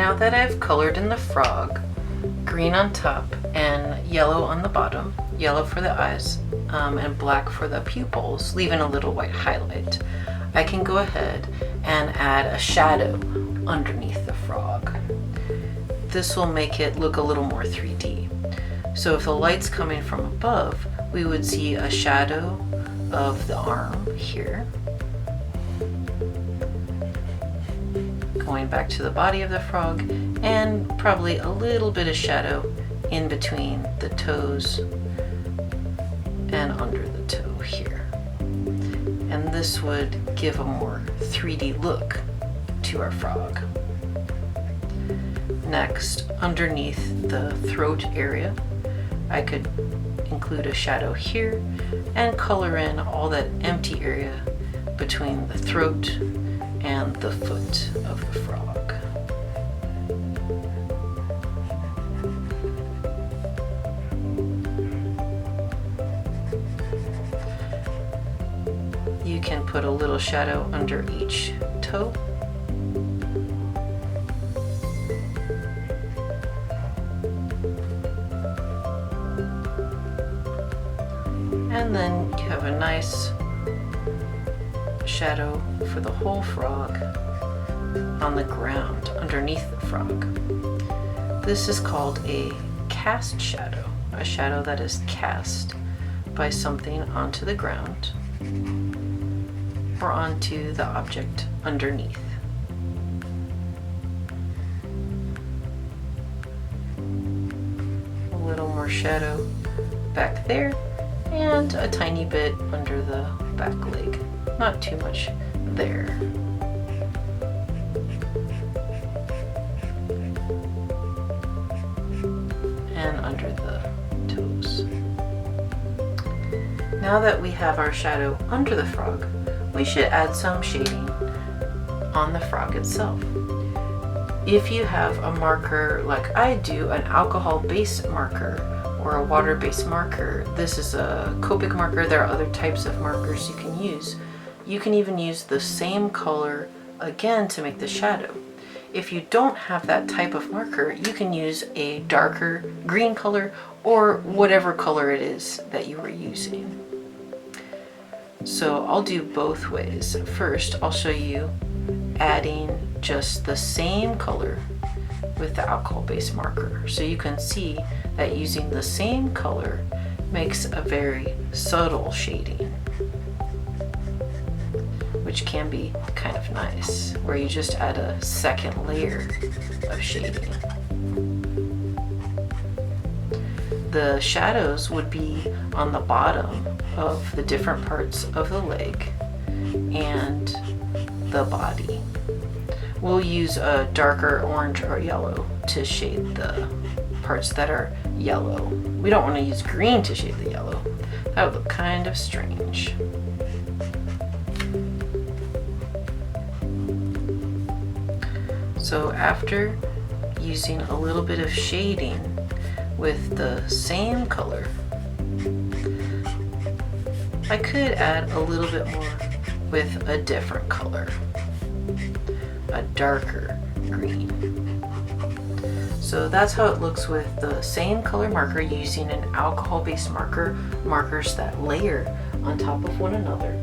Now that I've colored in the frog, green on top and yellow on the bottom, yellow for the eyes, and black for the pupils, leaving a little white highlight, I can go ahead and add a shadow underneath the frog. This will make it look a little more 3D. So if the light's coming from above, we would see a shadow of the arm here, going back to the body of the frog, and probably a little bit of shadow in between the toes and under the toe here. And this would give a more 3D look to our frog. Next, underneath the throat area, I could include a shadow here and color in all that empty area between the throat and the foot of the frog. You can put a little shadow under each toe. And then you have a nice shadow for the whole frog on the ground underneath the frog. This is called a cast shadow, a shadow that is cast by something onto the ground or onto the object underneath. A little more shadow back there and a tiny bit under the back leg. Not too much there. And under the toes. Now that we have our shadow under the frog, we should add some shading on the frog itself. If you have a marker like I do, an alcohol-based marker or a water-based marker, this is a Copic marker. There are other types of markers you can use. You can even use the same color again to make the shadow. If you don't have that type of marker, you can use a darker green color or whatever color it is that you are using. So I'll do both ways. First, I'll show you adding just the same color with the alcohol-based marker. So you can see that using the same color makes a very subtle shading, which can be kind of nice, where you just add a second layer of shading. The shadows would be on the bottom of the different parts of the leg and the body. We'll use a darker orange or yellow to shade the parts that are yellow. We don't want to use green to shade the yellow. That would look kind of strange. So after using a little bit of shading with the same color, I could add a little bit more with a different color, a darker green. So that's how it looks with the same color marker using an alcohol-based marker, markers that layer on top of one another.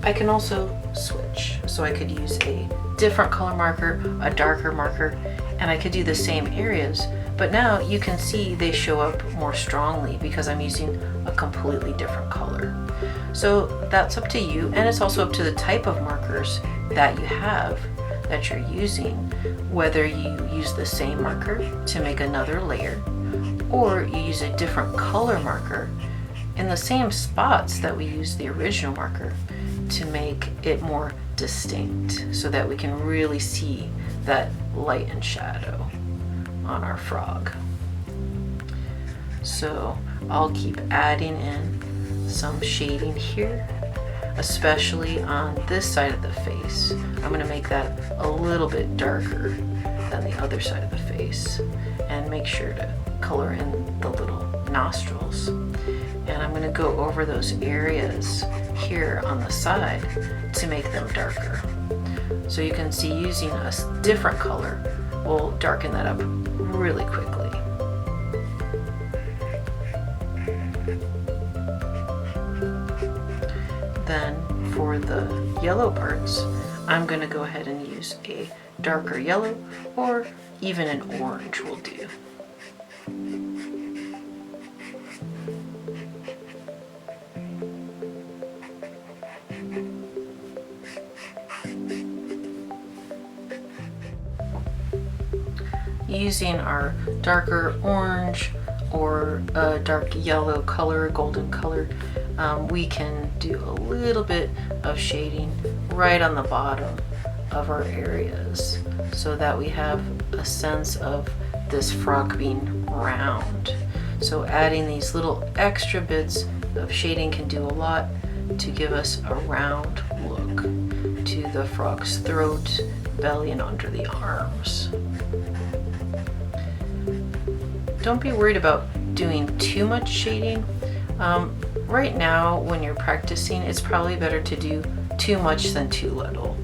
I can also switch, so I could use a different color marker, a darker marker, and I could do the same areas, but now you can see they show up more strongly because I'm using a completely different color. So that's up to you, and it's also up to the type of markers that you have that you're using, whether you use the same marker to make another layer or you use a different color marker in the same spots that we used the original marker to make it more distinct so that we can really see that light and shadow on our frog. So I'll keep adding in some shading here, especially on this side of the face. I'm going to make that a little bit darker than the other side of the face and make sure to color in the little nostrils. And I'm going to go over those areas here on the side to make them darker. So you can see using a different color will darken that up really quickly. Then for the yellow parts, I'm going to go ahead and use a darker yellow, or even an orange will do. Using our darker orange or a dark yellow color, golden color, we can do a little bit of shading right on the bottom of our areas so that we have a sense of this frog being round. So adding these little extra bits of shading can do a lot to give us a round look to the frog's throat, belly, and under the arms. Don't be worried about doing too much shading. Right now, when you're practicing, it's probably better to do too much than too little.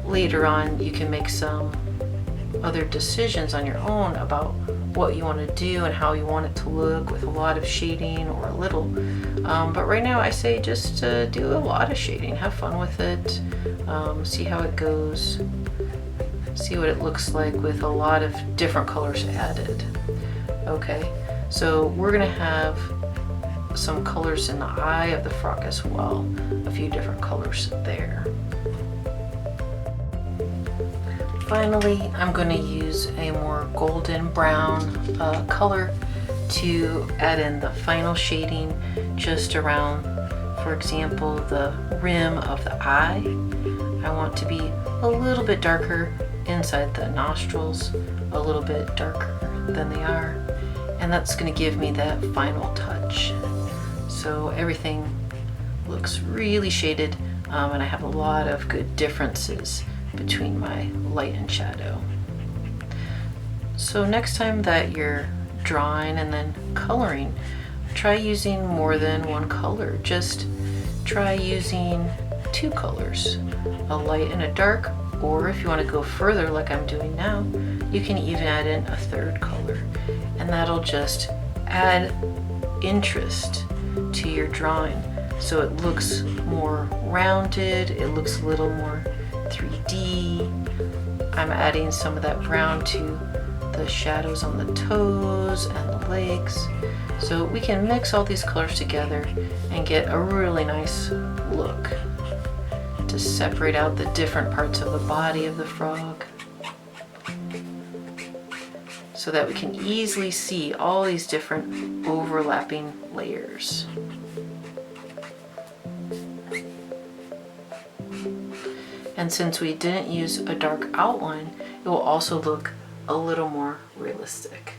Later on, you can make some other decisions on your own about what you want to do and how you want it to look with a lot of shading or a little. But right now, I say just do a lot of shading. Have fun with it. See how it goes. See what it looks like with a lot of different colors added. Okay, so we're gonna have some colors in the eye of the frog as well. A few different colors there. Finally, I'm gonna use a more golden brown color to add in the final shading just around, for example, the rim of the eye. I want to be a little bit darker inside the nostrils, a little bit darker than they are. And that's going to give me that final touch. So everything looks really shaded, and I have a lot of good differences between my light and shadow. So next time that you're drawing and then coloring, try using more than one color. Just try using two colors, a light and a dark, or if you want to go further like I'm doing now, you can even add in a third color. And that'll just add interest to your drawing so it looks more rounded, it looks a little more 3D. I'm adding some of that brown to the shadows on the toes and the legs. So we can mix all these colors together and get a really nice look to separate out the different parts of the body of the frog, so that we can easily see all these different overlapping layers. And since we didn't use a dark outline, it will also look a little more realistic.